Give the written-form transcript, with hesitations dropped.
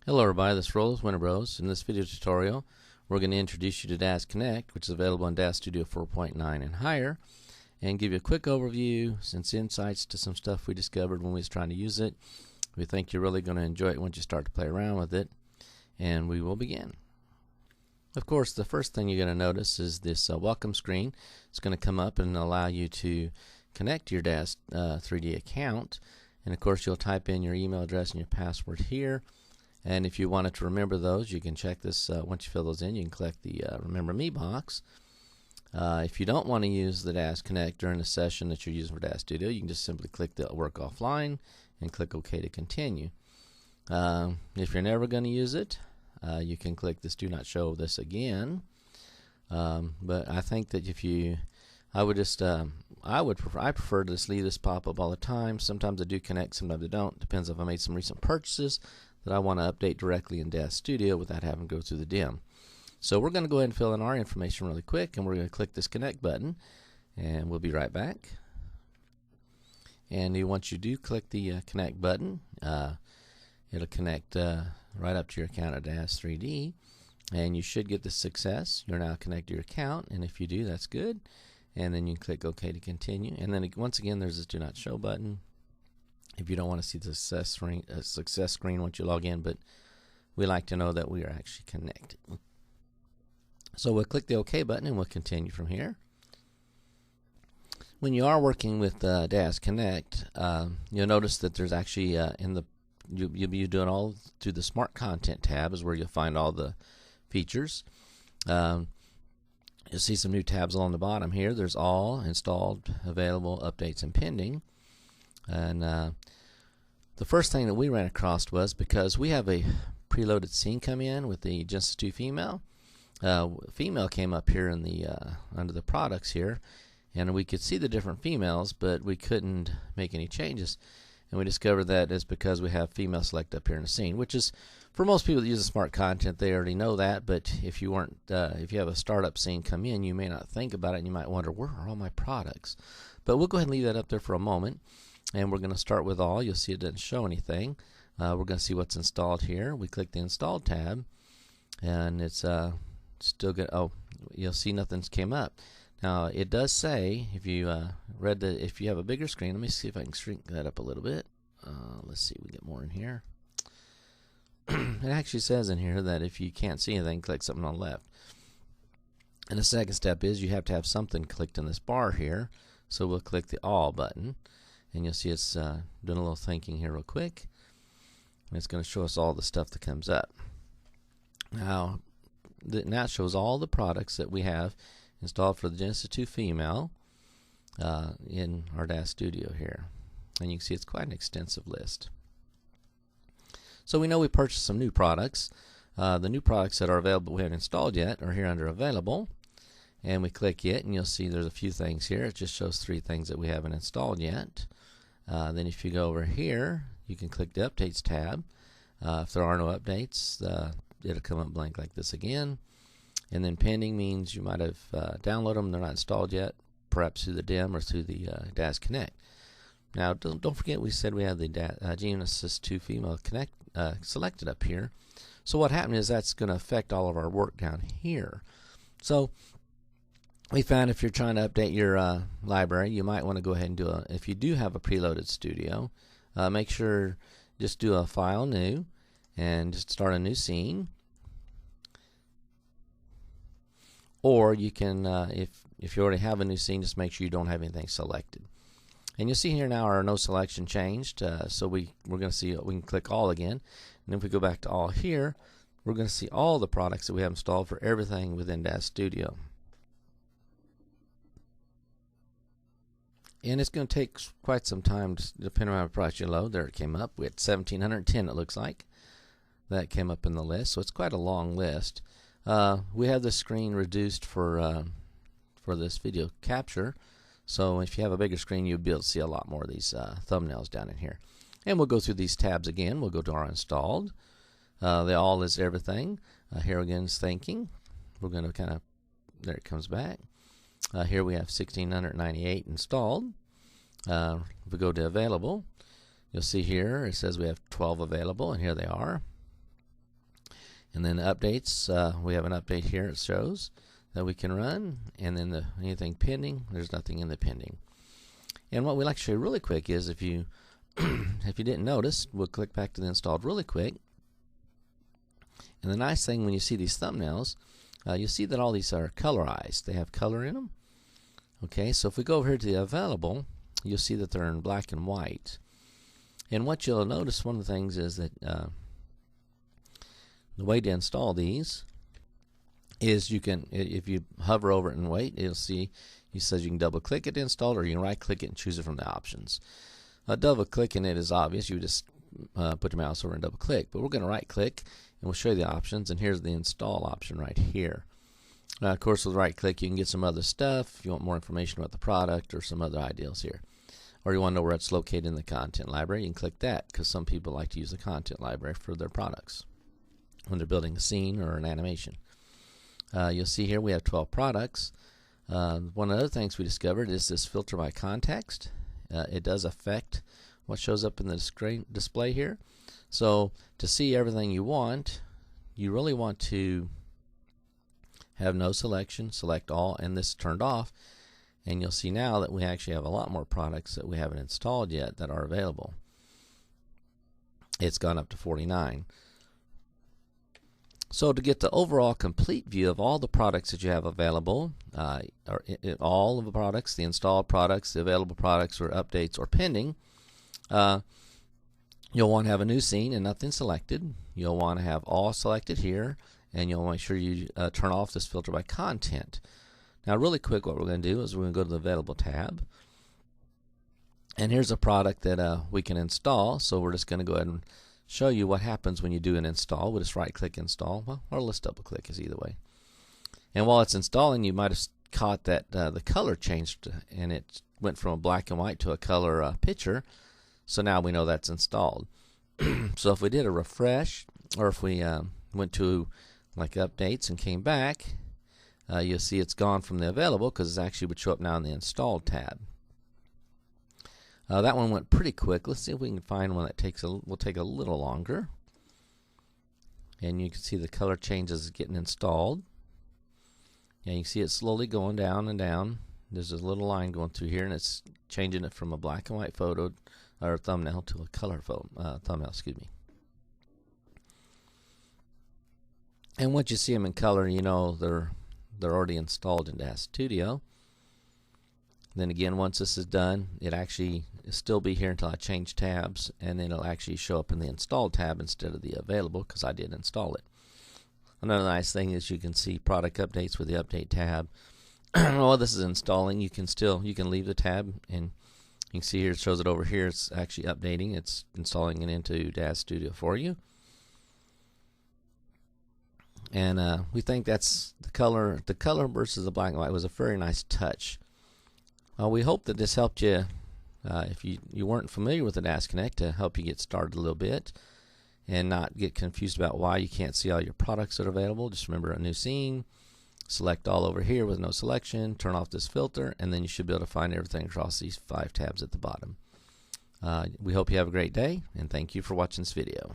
Hello everybody, this is Winterbrose. In this video tutorial, we're going to introduce you to DAZ Connect, which is available on DAZ Studio 4.9 and higher, and give you a quick overview, some insights to some stuff we discovered when we was trying to use it. We think you're really going to enjoy it once you start to play around with it, and we will begin. Of course, the first thing you're going to notice is this welcome screen. It's going to come up and allow you to connect to your DAZ 3D account, and of course you'll type in your email address and your password here. And if you wanted to remember those, you can check this. Once you fill those in, you can click the Remember Me box. If you don't want to use the DAZ Connect during the session that you're using for DAZ Studio, you can just simply click the Work Offline and click OK to continue. If you're never going to use it, you can click this Do Not Show This Again. But I think that if you, I prefer to just leave this pop up all the time. Sometimes I do connect, sometimes I don't. Depends if I made some recent purchases that I want to update directly in DAZ Studio without having to go through the DIM. So we're going to go ahead and fill in our information really quick, and we're going to click this Connect button, and we'll be right back. And once you do click the Connect button, it'll connect right up to your account at DAZ 3D, and you should get the success. You're now connected to your account, and if you do, that's good. And then you can click OK to continue. And then once again, there's this Do Not Show button if you don't want to see the success screen once you log in, but we like to know that we are actually connected. So we'll click the OK button and we'll continue from here. When you are working with DAZ Connect, you'll notice that there's actually you'll be doing all through the Smart Content tab is where you'll find all the features. You'll see some new tabs along the bottom here. There's All, Installed, Available, Updates, and Pending. And the first thing that we ran across was because we have a preloaded scene come in with the Genesis 2 female. Female came up here in the under the products here, and we could see the different females, but we couldn't make any changes. And we discovered that is because we have female select up here in the scene, which is for most people that use the Smart Content, they already know that. But if you weren't, if you have a startup scene come in, you may not think about it, and you might wonder, where are all my products? But we'll go ahead and leave that up there for a moment. And we're going to start with All. You'll see it doesn't show anything. We're going to see what's installed here. We click the Installed tab, and it's still good. Oh, you'll see nothing's came up. Now it does say, if you if you have a bigger screen, let me see if I can shrink that up a little bit. Let's see, we get more in here. It actually says in here that if you can't see anything, click something on the left. And the second step is you have to have something clicked in this bar here. So we'll click the All button. And you'll see it's doing a little thinking here real quick. And it's going to show us all the stuff that comes up. Now it shows all the products that we have installed for the Genesis 2 female in our DAZ Studio here. And you can see it's quite an extensive list. So we know we purchased some new products. The new products that are available we haven't installed yet are here under Available. And we click it, and you'll see there's a few things here. It just shows 3 things that we haven't installed yet. Then if you go over here, you can click the Updates tab. If there are no updates, it'll come up blank like this again. And then Pending means you might have downloaded them, they're not installed yet, perhaps through the DIM or through the DAZ Connect. Now don't forget we said we had the Genesis 2 female Connect selected up here. So what happened is that's going to affect all of our work down here. So we found if you're trying to update your library, you might want to go ahead and do if you do have a preloaded studio, make sure just do a File New and just start a new scene. Or you can, if you already have a new scene, just make sure you don't have anything selected. And you'll see here now our no selection changed, so we're going to see, we can click All again. And if we go back to All here, we're going to see all the products that we have installed for everything within DAZ Studio. And it's going to take quite some time, depending on the price you load. There it came up. We had 1,710, it looks like. That came up in the list, so it's quite a long list. We have the screen reduced for this video capture, so if you have a bigger screen, you'll be able to see a lot more of these thumbnails down in here. And we'll go through these tabs again. We'll go to our Installed. The All is everything. Here again is Thinking. We're going to kind of, there it comes back. Here we have 1,698 installed. If we go to Available, you'll see here it says we have 12 available, and here they are. And then the updates, we have an update here it shows that we can run, and then anything pending, there's nothing in the pending. And what we like to show you really quick is if you if you didn't notice, we'll click back to the installed really quick. And the nice thing when you see these thumbnails, you'll see that all these are colorized. They have color in them. Okay, so if we go over here to the available, you'll see that they're in black and white. And what you'll notice, one of the things is that the way to install these is you can, if you hover over it and wait, it'll see, it says you can double click it to install, or you can right click it and choose it from the options. Double clicking it is obvious. You just put your mouse over and double click, but we're going to right click and we'll show you the options. And here's the install option right here. Of course, with right click you can get some other stuff. If you want more information about the product or some other ideas here, or you want to know where it's located in the content library, you can click that, because some people like to use the content library for their products when they're building a scene or an animation. You'll see here we have 12 products. One of the other things we discovered is this filter by context. It does affect what shows up in the screen display here. So to see everything you want, you really want to have no selection, select all, and this turned off, and you'll see now that we actually have a lot more products that we haven't installed yet that are available. It's gone up to 49. So to get the overall complete view of all the products that you have available, all of the products, the installed products, the available products, or updates, or pending, you'll want to have a new scene and nothing selected. You'll want to have all selected here, and you'll make sure you turn off this filter by content. Now really quick, what we're going to do is we're going to go to the available tab, and here's a product that we can install. So we're just going to go ahead and show you what happens when you do an install. We'll just right click install, well, or let's double click, is either way. And while it's installing, you might have caught that the color changed, and it went from a black and white to a color picture. So now we know that's installed. So if we did a refresh, or if we went to like updates and came back, you'll see it's gone from the available, because it actually would show up now in the installed tab. That one went pretty quick. Let's see if we can find one that will take a little longer. And you can see the color changes getting installed. And you can see it slowly going down and down. There's a little line going through here, and it's changing it from a black and white photo or thumbnail to a color thumbnail. Excuse me. And once you see them in color, you know they're already installed in DAZ Studio. Then again, once this is done, it actually will still be here until I change tabs, and then it'll actually show up in the installed tab instead of the available, because I did install it. Another nice thing is you can see product updates with the update tab. While this is installing, you can leave the tab, and you can see here it shows it over here. It's actually updating. It's installing it into DAZ Studio for you. And we think that's the color versus the black and white was a very nice touch. We hope that this helped you, if you weren't familiar with the DAZ Connect, to help you get started a little bit and not get confused about why you can't see all your products that are available. Just remember, a new scene, select all over here with no selection, turn off this filter, and then you should be able to find everything across these 5 tabs at the bottom. We hope you have a great day, and thank you for watching this video.